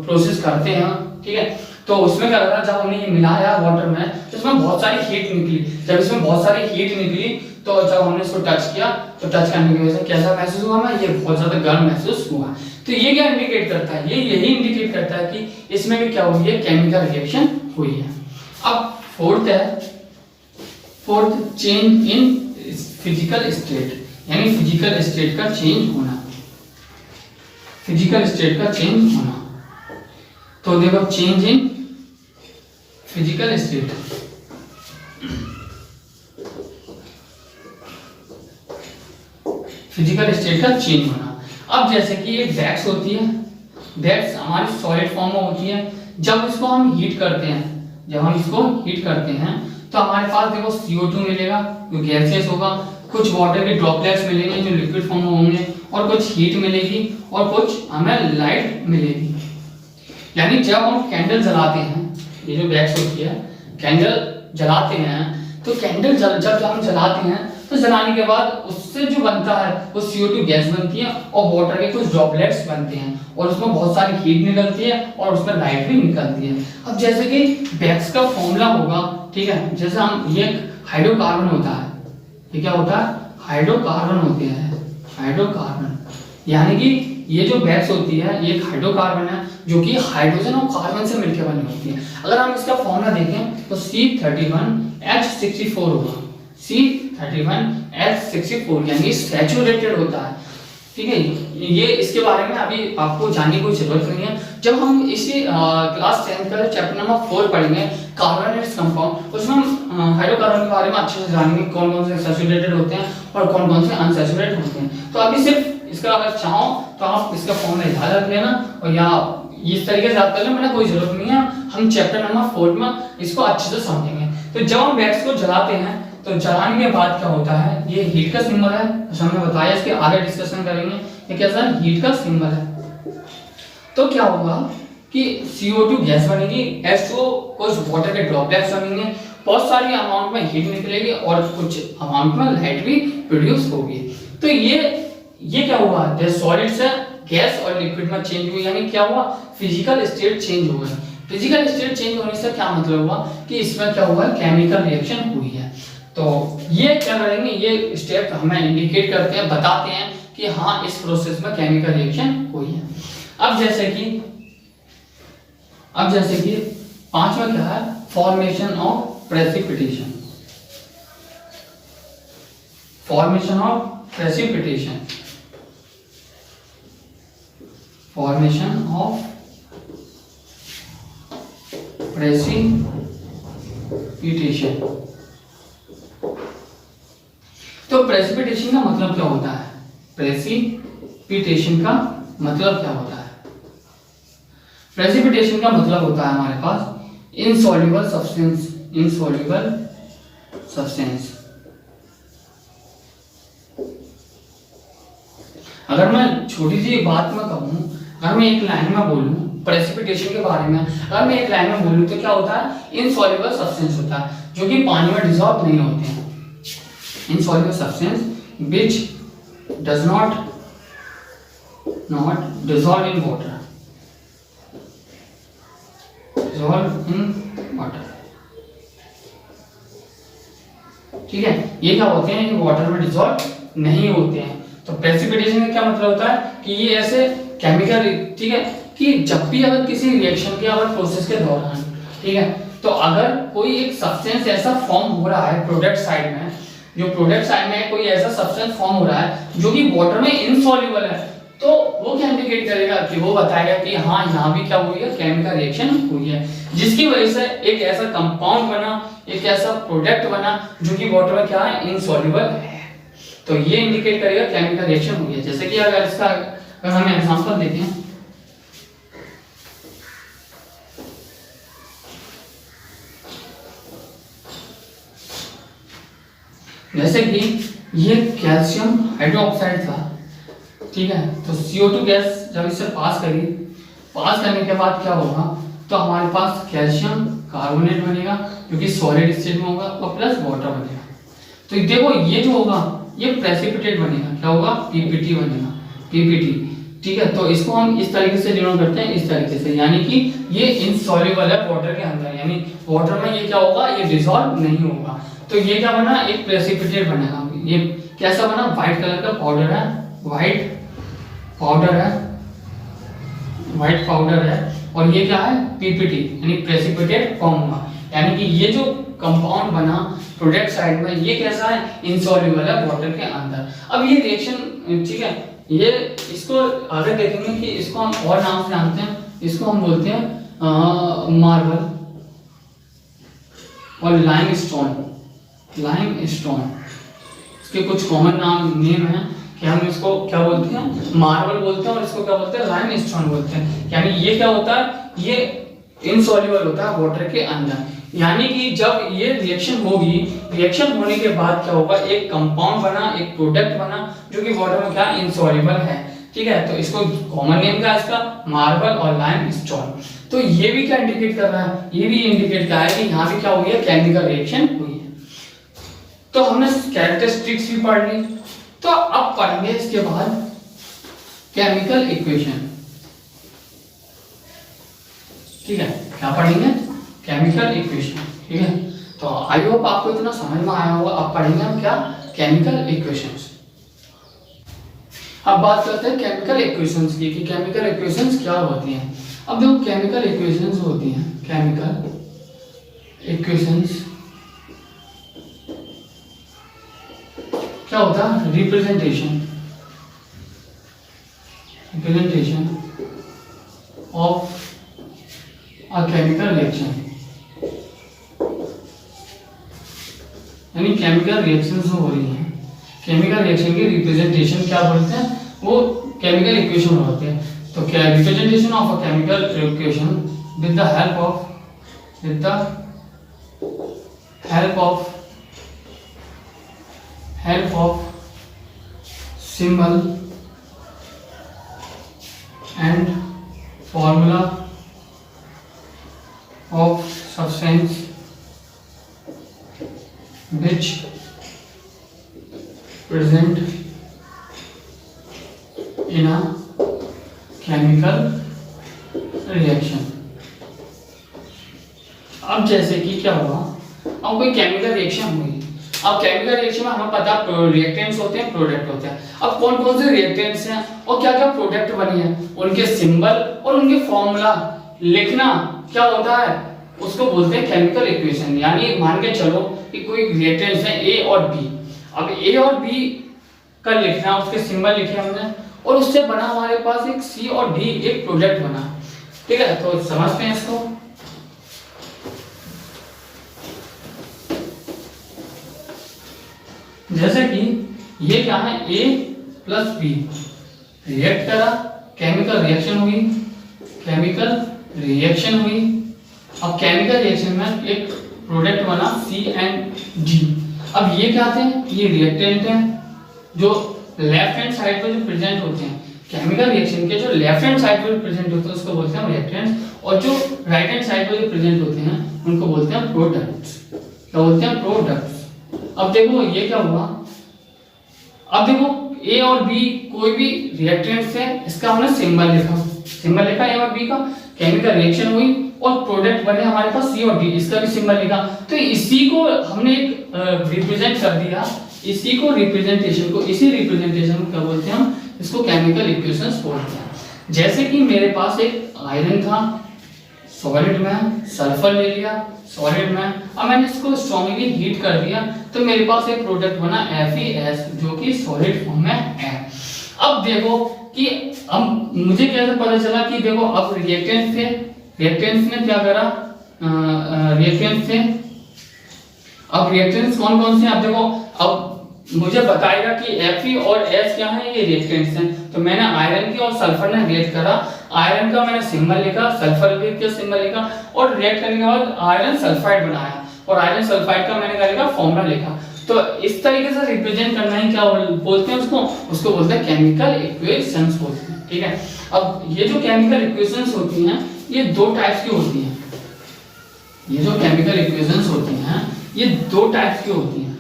S1: प्रोसेस करते हैं, ठीक है। तो उसमें क्या लगा, जब हमने ये मिलाया वाटर में तो इसमें बहुत सारी हीट निकली, जब इसमें बहुत सारी हीट निकली तो जब हमने इसको टच किया तो टच करने की वजह से कैसा महसूस हुआ हमें, ये बहुत ज्यादा गर्म महसूस हुआ। तो ये क्या इंडिकेट करता है, ये यही इंडिकेट करता है कि इसमें भी क्या हुई है, केमिकल रिएक्शन हुई है। अब फोर्थ है, fourth change in physical state, यानी फिजिकल स्टेट का चेंज होना, फिजिकल स्टेट का चेंज होना। तो देखो change in physical state, physical state का चेंज होना। अब जैसे कि ये वैक्स होती है, वैक्स हमारी सॉलिड फॉर्म में होती है, जब इसको हम हीट करते हैं, जब हम इसको हीट करते हैं तो हमारे पास देखो CO2 मिलेगा जो गैसेस होगा, कुछ वाटर के ड्रॉपलेट्स मिलेंगे जो लिक्विड फॉर्म में होंगे, और कुछ हीट मिलेगी और कुछ हमें लाइट मिलेगी। यानी जब हम कैंडल जलाते हैं, ये जो वैक्स होती है, कैंडल जलाते हैं, तो कैंडल जब हम जलाते हैं तो जलाने के बाद उससे जो बनता है वो CO2 गैस बनती है और वाटर के कुछ ड्रॉपलेट्स बनते हैं, और उसमें बहुत सारी हीट निकलती है और उसमें लाइट भी निकलती है। अब जैसे कि वैक्स का फॉर्मूला होगा, ठीक है, जैसे हम ये हाइड्रोकार्बन होता है, ये क्या होता है, हाइड्रोकार्बन होते हैं, हाइड्रोकार्बन, यानी कि ये जो वैक्स होती है ये एक हाइड्रोकार्बन है जो कि हाइड्रोजन और कार्बन से मिलकर बनी होती है। अगर हम इसका फॉर्मूला देखें तो C31H64 होगा, C31H64 यानी सैचुरेटेड होता है। ठीक है, ये इसके बारे में अभी आपको जानने की कोई जरूरत नहीं है। जब हम इसी क्लास 10 का चैप्टर नंबर 4 पढ़ेंगे कार्बोनेट्स कंपाउंड, उसमें हम हाइड्रोकार्बन के बारे में अच्छे से जानेंगे कौन कौन से सैचुरेटेड होते हैं और कौन कौन से अनसैचुरेटेड होते हैं। तो अभी सिर्फ इसका अगर चाहो तो आप इसका फॉर्मूला याद रख लेना और या इस तरीके से याद कर लेना, कोई जरूरत नहीं है। हम चैप्टर नंबर 4 में इसको अच्छे से समझेंगे। तो जब हम वैक्स को जलाते हैं तो जलाने के बाद क्या होता है, ये हीट का सिंबल है, जो हमने बताया, इसके आगे डिस्कशन करेंगे। ये कैसा है, हीट का सिंबल है। तो क्या होगा कि CO2 गैस बनेगी, H2O कुछ वाटर के ड्रॉपलेट्स बनेंगे, बहुत सारी अमाउंट में हीट निकलेगी और कुछ अमाउंट में लाइट भी प्रोड्यूस होगी। तो ये क्या हुआ, सॉलिड से गैस और लिक्विड में चेंज हुई, यानी क्या हुआ, फिजिकल स्टेट चेंज हो गई। फिजिकल स्टेट चेंज होने से क्या मतलब हुआ कि इसमें क्या हुआ, केमिकल रिएक्शन हुई है। तो ये क्या करेंगे, ये स्टेप हमें इंडिकेट करते हैं, बताते हैं कि हाँ इस प्रोसेस में केमिकल रिएक्शन हुई है। अब जैसे कि पांचवा क्या है, formation of precipitation. Formation of precipitation, formation of precipitation. तो प्रेसिपिटेशन का मतलब क्या होता है, प्रेसिपिटेशन का मतलब क्या होता है, प्रेसिपिटेशन का मतलब होता है हमारे पास इनसॉल्युबल सब्सटेंस, इनसॉल्युबल सब्सटेंस। अगर मैं छोटी सी बात में कहूं, अगर मैं एक लाइन में बोलूं प्रेसिपिटेशन के बारे में, अगर मैं एक लाइन में बोलूं तो क्या होता है, इनसॉल्युबल सब्सटेंस होता है जो कि पानी में डिसॉल्व नहीं होते हैं। Insoluble substance which does not dissolve in water, dissolve in water। ठीक है, ये क्या होते हैं, ये वाटर में डिसॉल्व नहीं होते हैं। तो प्रेसिपिटेशन का क्या मतलब होता है कि ये ऐसे केमिकल, ठीक है, कि जब भी अगर किसी रिएक्शन के अगर प्रोसेस के दौरान, ठीक है, तो अगर कोई एक सब्सटेंस ऐसा फॉर्म हो रहा है प्रोडक्ट साइड में, जो प्रोडक्ट साइड में कोई ऐसा सब्सटेंस फॉर्म हो रहा है जो कि वाटर में इनसॉल्युबल है, तो वो क्या इंडिकेट करेगा कि वो बताएगा कि हाँ यहाँ भी क्या हुई है, केमिकल रिएक्शन हुई है, जिसकी वजह से एक ऐसा कंपाउंड बना, एक ऐसा प्रोडक्ट बना जो कि वाटर में क्या है, इनसॉल्युबल है। तो ये इंडिकेट करेगा केमिकल रिएक्शन हुई है। जैसे कि अगर इसका अगर हम एग्जांपल देते हैं, जैसे कि ये कैल्शियम हाइड्रोक्साइड था, ठीक है, तो CO2 गैस जब इससे पास करने के बाद क्या होगा, तो हमारे पास कैल्शियम कार्बोनेट बनेगा जो कि सॉलिड स्टेट में होगा और प्लस वाटर बनेगा। तो देखो ये जो होगा ये प्रेसिपिटेट बनेगा, क्या होगा, PPT बनेगा, PPT। ठीक है, तो इसको हम इस तरीके से डिनोट करते हैं, इस तरीके से, यानी कि ये इनसॉल्युबल है वाटर के अंदर, यानी वाटर में ये क्या होगा, ये डिसॉल्व नहीं होगा। तो ये क्या बना, एक प्रेसिपिटेट बनेगा। ये कैसा बना, व्हाइट कलर का पाउडर है, व्हाइट पाउडर है और ये क्या है, PPT यानी प्रेसिपिटेट फॉर्म हुआ, यानी कि ये जो कंपाउंड बना प्रोडक्ट साइड में, ये कैसा है, इनसॉल्युबल है वाटर के अंदर। अब ये रिएक्शन, ठीक है, ये इसको आगे देखेंगे कि इसको हम और नाम से जानते हैं, इसको हम बोलते हैं मार्बल और लाइमस्टोन। इसके कुछ कॉमन नेम है कि हम इसको क्या बोलते हैं, मार्बल बोलते हैं और इसको क्या बोलते हैं, लाइमस्टोन बोलते हैं। यानी ये क्या होता है, ये इनसॉल्युबल होता है वाटर के अंदर, यानी कि जब ये रिएक्शन होगी, रिएक्शन होने के बाद क्या होगा, एक कंपाउंड बना, एक प्रोडक्ट बना जो कि वाटर में क्या, इनसॉल्युबल है। ठीक है, तो इसको कॉमन नेम क्या है इसका, मार्बल और लाइमस्टोन। तो ये भी क्या इंडिकेट कर रहा है, ये भी इंडिकेट कर रहा है कि यहाँ भी क्या हुई है, केमिकल रिएक्शन हुई है। तो हमने कैरेक्टरिस्टिक्स भी पढ़ ली, तो अब पढ़ेंगे इसके बाद केमिकल इक्वेशन। ठीक है, क्या पढ़ेंगे, केमिकल इक्वेशन। ठीक है, तो आई होप आपको इतना समझ में आया होगा। अब पढ़ेंगे हम क्या, केमिकल इक्वेशंस। अब बात करते हैं केमिकल इक्वेशंस की कि केमिकल इक्वेशंस क्या होती हैं। अब जो केमिकल इक्वेशंस होती हैं, केमिकल इक्वेशंस क्या होता है representation of a chemical reaction, यानी केमिकल रिएक्शन जो हो रही है, केमिकल रिएक्शन की रिप्रेजेंटेशन क्या बोलते हैं, वो केमिकल इक्वेशन होते हैं। तो क्या representation of a chemical equation with the help of symbol and formula of substance which present in a chemical reaction। अब जैसे कि क्या हुआ, अब कोई केमिकल रिएक्शन हुई, अब केमिकल रिएक्शन में हमें पता है रिएक्टेंट्स होते हैं, प्रोडक्ट होते हैं। अब कौन कौन से रिएक्टेंट्स हैं और क्या क्या प्रोडक्ट बने हैं, उनके सिंबल और उनके फॉर्मूला लिखना क्या होता है, उसको बोलते हैं केमिकल इक्वेशन। यानी मान के चलो कि कोई रिएक्टेंट्स हैं ए और बी, अब ए और बी का लिखना, उसके सिंबल लिखे हमने और उससे बना हमारे पास एक सी और डी एक प्रोडक्ट बना। ठीक है, तो समझते हैं इसको। जैसे कि ये क्या है, A प्लस बी रिएक्ट करा, केमिकल रिएक्शन हुई, अब केमिकल रिएक्शन में एक प्रोडक्ट बना C एंड D। अब ये क्या थे, ये रिएक्टेंट हैं जो लेफ्ट हैंड साइड पर जो प्रेजेंट होते हैं, केमिकल रिएक्शन के जो लेफ्ट हैंड साइड पर प्रेजेंट होते हैं उसको बोलते हैं रिएक्टेंट्स, और जो राइट हैंड साइड पर जो प्रेजेंट होते हैं उनको बोलते हैं प्रोडक्ट्स। क्या बोलते हैं, प्रोडक्ट्स। अब देखो ये क्या हुआ, अब देखो ए और बी कोई भी रिएक्टेंट्स है, इसका हमने सिंबल लिखा ए और बी का, केमिकल रिएक्शन हुई और प्रोडक्ट बने हमारे पास सी और डी, इसका भी सिंबल लिखा। तो इसी को हमने एक रिप्रेजेंट कर दिया, इसी रिप्रेजेंटेशन को क्या बोलते हैं हम, इसको केमिकल इक्वेशंस बोलते हैं। जैसे कि मेरे पास एक आयरन था सॉलिड में, सल्फर ले लिया सॉलिड में, अब मैंने इसको स्ट्रांगली हीट कर दिया तो मेरे पास एक प्रोडक्ट बना FeS जो कि सॉलिड फॉर्म में है। अब देखो कि अब मुझे कैसे पता चला कि देखो अब रिएक्टेंट्स ने क्या करा, अब रिएक्टेंट्स कौन कौन से हैं, अब देखो अब मुझे बताएगा कि Fe और S क्या है, ये रिएक्टेंट्स हैं। तो मैंने आयरन की और सल्फर ने रिएक्ट करा, आयरन का मैंने सिंबल लिखा, सल्फर भी का सिंबल लिखा और रिएक्ट करने के बाद आयरन सल्फाइड बनाया और आयरन सल्फाइड का मैंने क्या लिखा, फॉर्मूला लिखा। तो इस तरीके से रिप्रेजेंट करना ही क्या बोलते हैं उसको बोलते हैं केमिकल इक्वेशंस बोलते हैं। ठीक है, अब ये जो केमिकल इक्वेशंस होती हैं ये दो टाइप्स की होती हैं, ये जो केमिकल इक्वेशंस होती हैं ये दो टाइप्स की होती हैं।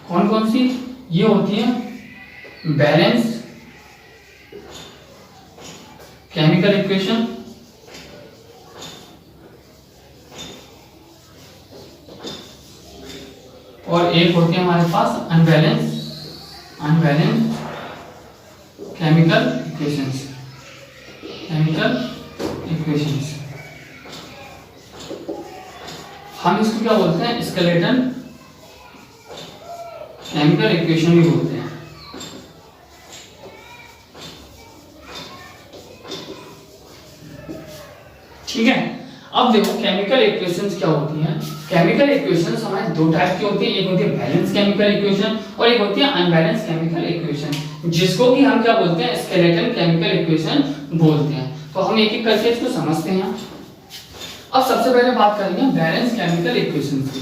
S1: कौन कौन सी, ये होती है बैलेंस केमिकल इक्वेशन और एक होती है हमारे पास अनबैलेंस केमिकल इक्वेशंस। हम इसको क्या बोलते हैं, स्केलेटन केमिकल इक्वेशन भी बोलते हैं। ठीक है, अब देखो केमिकल इक्वेशंस क्या होती हैं। केमिकल इक्वेशंस हमारे दो टाइप की होती है, एक होती है बैलेंस केमिकल इक्वेशन और एक होती है अनबैलेंस केमिकल इक्वेशन, जिसको कि हम क्या बोलते हैं, स्केलेटन केमिकल इक्वेशन बोलते हैं। तो हम एक एक करके इसको समझते हैं। अब सबसे पहले बात करेंगे बैलेंस केमिकल इक्वेशंस की।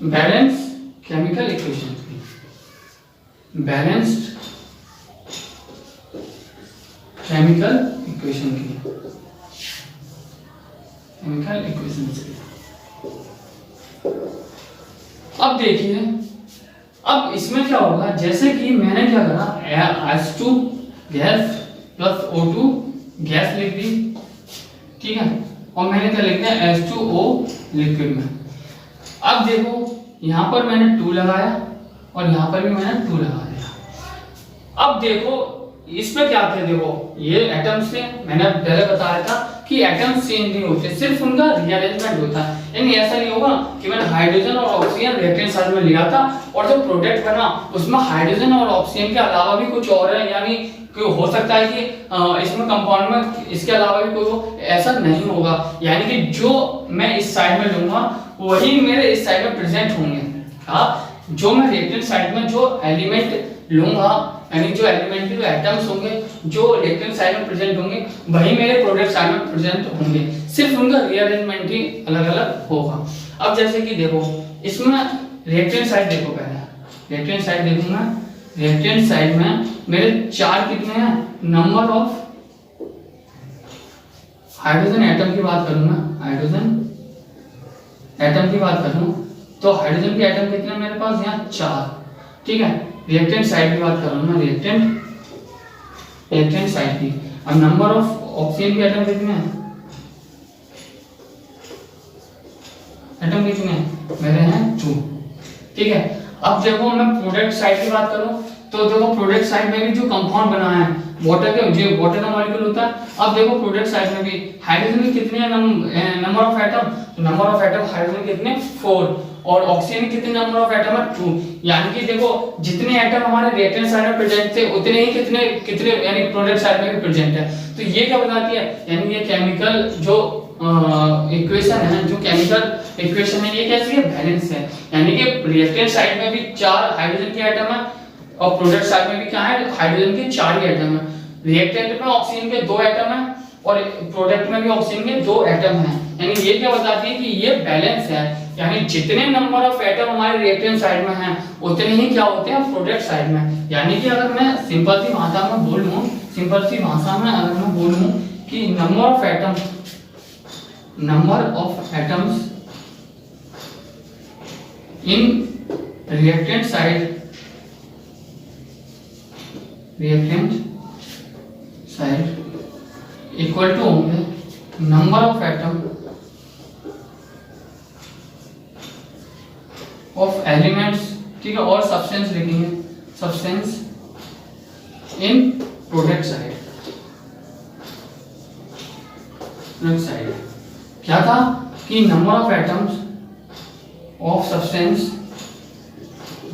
S1: बैलेंस केमिकल इक्वेशंस की, बैलेंस्ड केमिकल इक्वेशंस की। अब देखिए, अब इसमें क्या होगा, जैसे कि मैंने क्या करा, H2 gas plus O2 gas लिख दी। ठीक है, और मैंने क्या लिख दिया, H2O लिक्विड में। अब देखो यहां पर मैंने 2 लगाया और यहां पर भी मैंने 2 लगा दिया। अब देखो इसमें क्या थे, देखो ये एटम्स थे, मैंने पहले बताया था कि एटम्स चेंज नहीं होते, सिर्फ उनका रीअरेंजमेंट होता है। यानी ऐसा नहीं होगा कि मैंने हाइड्रोजन और ऑक्सीजन रिएक्टेंट साइड में लिया था और जो प्रोडक्ट बना उसमें हाइड्रोजन और ऑक्सीजन के अलावा भी कुछ और है, यानी हो सकता है कि इसमें कंपाउंड में इसके अलावा भी कोई हो, ऐसा नहीं होगा। यानी कि जो मैं इस साइड में लूंगा वही मेरे इस साइड में प्रेजेंट होंगे। हाँ, जो मैं रिएक्टेंट साइड में जो एलिमेंट लूंगा, यानी जो एलिमेंट के जो एटम्स होंगे जो रिएक्टेंट साइड में प्रेजेंट होंगे वही मेरे प्रोडक्ट साइड में प्रेजेंट होंगे, सिर्फ उनका रीअरेंजमेंट ही अलग-अलग होगा। अब जैसे कि देखो इसमें रिएक्टेंट साइड देखो, पहले रिएक्टेंट साइड देखूंगा, रिएक्टेंट साइड में मेरे 4 कितने हैं, नंबर ऑफ हाइड्रोजन एटम की बात करूंगा, हाइड्रोजन एटम की बात करूं तो हाइड्रोजन के एटम कितने मेरे पास, यहाँ 4। ठीक है, रिएक्टेंट साइड की बात करूंगा, रिएक्टेंट साइड की। अब नंबर ऑफ ऑक्सीजन के एटम कितने हैं, एटम कितने हैं मेरे हैं 2। ठीक है, अब देखो मैं प्रोडक्ट साइड की बात करूं तो देखो प्रोडक्ट साइड में भी जो कंपाउंड बना है वाटर के, जो वाटर का मॉलिक्यूल होता है। अब देखो प्रोडक्ट साइड में भी हाइड्रोजन के कितने नंबर ऑफ एटम, तो नंबर ऑफ एटम हाइड्रोजन कितने 4 और ऑक्सीजन कितने नंबर ऑफ एटम है 2। यानी कि देखो जितने एटम हमारे रिएक्टेंट साइड में प्रेजेंट थे उतने ही कितने यानी प्रोडक्ट साइड में भी प्रेजेंट है। तो ये क्या बताती है, यानी ये केमिकल जो इक्वेशन है, जो केमिकल इक्वेशन है ये कैसी है, बैलेंस है। यानी कि रिएक्टेंट साइड में भी 4 हाइड्रोजन के एटम है और प्रोडक्ट साइड में भी क्या है, हाइड्रोजन के 4 ही एटम है। रिएक्टेंट में ऑक्सीजन के 2 एटम है और प्रोडक्ट में भी ऑक्सीजन के 2 एटम हैं। यानी ये क्या बताती है कि ये बैलेंस है, यानी जितने नंबर ऑफ एटम हमारे रिएक्टेंट साइड में हैं उतने ही क्या होते हैं प्रोडक्ट साइड में। यानी कि अगर मैं सिंपल सी भाषा में बोलूं, सिंपल सी भाषा में अगर मैं बोलूं कि number of atoms in reactant side equal to होंगे number of atom of elements, ठीक है, और सब्सटेंस लिखेंगे, सब्सटेंस इन प्रोडक्ट साइड। क्या था कि number of atoms of substance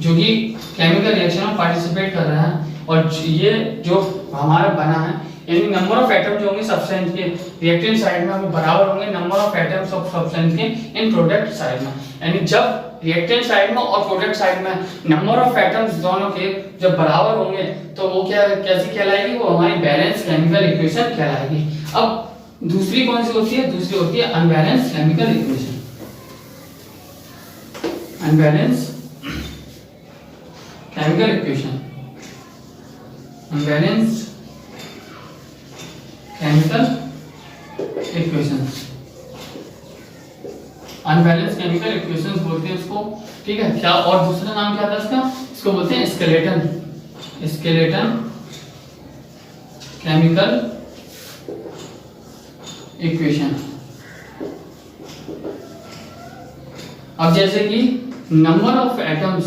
S1: जो कि केमिकल रिएक्शन में पार्टिसिपेट कर रहा है और ये जो हमारा बना है, यानी नंबर ऑफ एटम जो होंगे सब्सटेंस के रिएक्टेंट साइड में वो बराबर होंगे number of atoms of substance के इन प्रोडक्ट साइड में। यानी जब रिएक्टेंट साइड में और प्रोडक्ट साइड में नंबर ऑफ एटम्स दोनों के जब बराबर होंगे तो वो क्या कैसी कहलाएगी, वो हमारी बैलेंस केमिकल इक्वेशन कहलाएगी। अब दूसरी कौन सी होती है, दूसरी होती है unbalance chemical equation. Unbalance chemical equation, unbalance chemical equations, unbalance chemical equations बोलते हैं इसको। ठीक है, क्या और दूसरा नाम क्या था इसका, इसको बोलते हैं स्केलेटन केमिकल इक्वेशन। अब जैसे कि number of atoms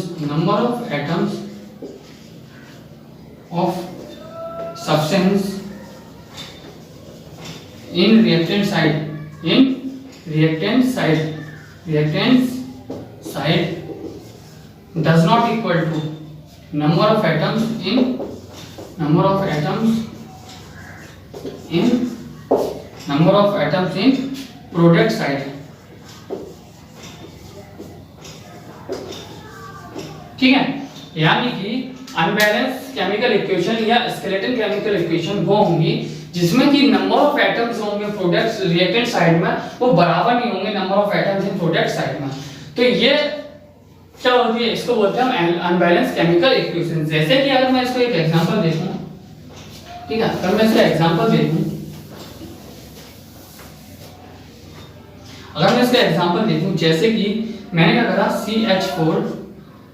S1: of substance in reactant side does not equal to number of atoms in product side। ठीक है, यानी कि अनबैलेंस केमिकल इक्वेशन या स्केलेटन केमिकल इक्वेशन वो होंगी जिसमें कि नंबर ऑफ एटम्स होंगे प्रोडक्ट्स रिएक्टेंट साइड में वो बराबर नहीं होंगे number of atoms in product side में। तो ये क्या होती है, इसको बोलते हैं अनबैलेंस केमिकल इक्वेशन। जैसे कि अगर मैं इसको एक एग्जांपल देखूं, ठीक है, अगर मैं इसका एग्जांपल देखूं, जैसे कि मैंने क्या करा CH4,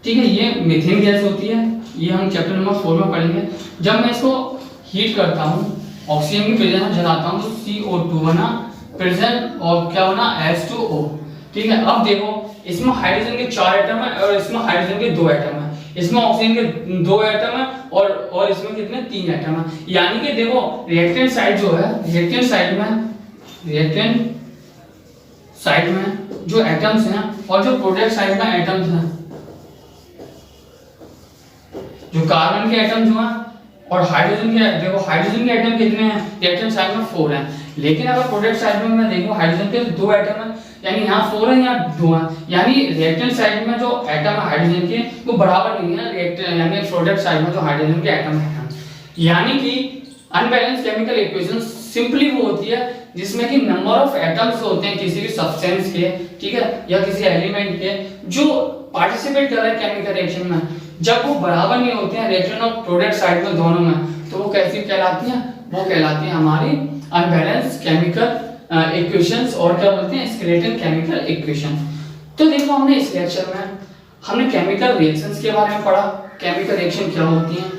S1: ठीक है, ये मीथेन गैस होती है, ये हम चैप्टर नंबर 4 में पढ़ेंगे। जब मैं इसको हीट करता हूं, ऑक्सीजन की प्रेजेंस में जलाता हूं तो CO2 बना, प्रेजेंट और क्या बना H2O। ठीक है, अब देखो इसमें हाइड्रोजन के 4 एटम है और इसमें हाइड्रोजन के 2 एटम है, इसमें ऑक्सीजन के 2 एटम है और इसमें कितने 3 एटम है। यानी कि देखो रिएक्टेंट साइड जो है, रिएक्टेंट साइड में रिएक्टेंट साइड में जो एटम्स हैं और जो प्रोडक्ट साइड में एटम्स हैं, जो कार्बन के एटम जो हैं और हाइड्रोजन के, देखो हाइड्रोजन के एटम कितने हैं, रिएक्टेंट साइड में 4 हैं, लेकिन अगर प्रोडक्ट साइड में मैं देखूं हाइड्रोजन के 2 एटम हैं, यानी यहाँ 4 है यहाँ 2 हैं, यानी रिएक्टेंट साइड में जो एटम है हाइड्रोजन के वो बराबर नहीं है रिएक्टेंट यानी प्रोडक्ट साइड में जो हाइड्रोजन के एटम है। यानी कि अनबैलेंस केमिकल इक्वेशन सिंपली वो होती है जिसमें कि नंबर ऑफ एटम्स होते हैं किसी भी सब्सटेंस के, ठीक है, या किसी एलिमेंट के जो पार्टिसिपेट कर रहे हैं केमिकल रिएक्शन में, जब वो बराबर नहीं होते हैं रिएक्शन और प्रोडक्ट साइड में दोनों में, तो वो कैसी कहलाती हैं, वो कहलाती हैं हमारी अनबैलेंस केमिकल इक्वेशंस, और क्या बोलते हैं, स्केलेटन केमिकल इक्वेशन। तो देखो हमने इस लेक्चर में हमने केमिकल रिएक्शंस के बारे में पढ़ा, केमिकल रिएक्शन क्या होती हैं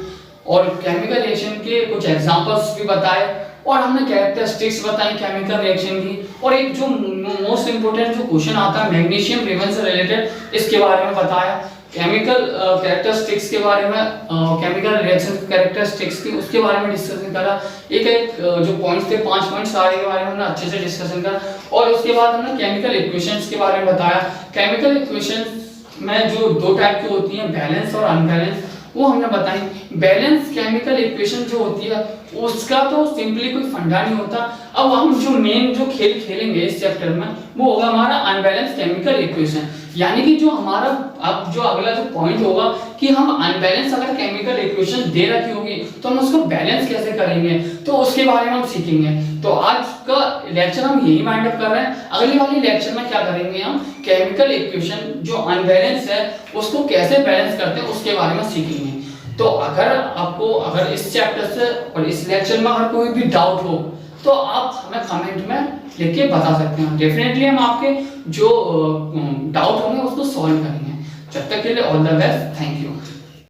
S1: और केमिकल रिएक्शन के कुछ एग्जांपल्स भी बताए, और हमने कैरेक्टरिस्टिक्स बताई केमिकल रिएक्शन की, और एक जो मोस्ट इंपोर्टेंट जो क्वेश्चन आता है मैग्नीशियम रिबन से रिलेटेड इसके बारे में बताया, केमिकल कैरेक्टरिस्टिक्स के बारे में, केमिकल रिएक्शन कैरेक्टरिस्टिक्स की उसके बारे में डिस्कशन करा, एक एक जो पॉइंट्स थे 5 पॉइंट्स सारे के बारे में हमने अच्छे से डिस्कशन करा, और उसके बाद हमने केमिकल इक्वेशंस के बारे में बताया। केमिकल इक्वेशंस में जो 2 टाइप की होती हैं, बैलेंस और अनबैलेंस, वो हमने बताई। बैलेंस केमिकल इक्वेशन जो होती है उसका तो सिंपली कोई फंडा नहीं होता। अब हम जो मेन जो खेल खेलेंगे इस चैप्टर में वो होगा हमारा अनबैलेंस केमिकल इक्वेशन, यानी कि जो हमारा अब जो अगला जो पॉइंट होगा कि हम अनबैलेंस अगर केमिकल इक्वेशन दे रखी होगी तो हम उसको बैलेंस कैसे करेंगे, तो उसके बारे में हम सीखेंगे। तो आज का लेक्चर हम यही माइंड अप कर रहे हैं। अगली वाली लेक्चर में क्या करेंगे, हम केमिकल इक्वेशन जो अनबैलेंस है उसको कैसे बैलेंस करते हैं उसके बारे में सीखेंगे। तो अगर इस चैप्टर से और इस लेक्चर में अगर कोई भी डाउट हो तो आप हमें कमेंट में लिख के बता सकते हैं, डेफिनेटली हम आपके जो डाउट होंगे उसको सॉल्व करेंगे। जब तक के लिए all the best, thank you.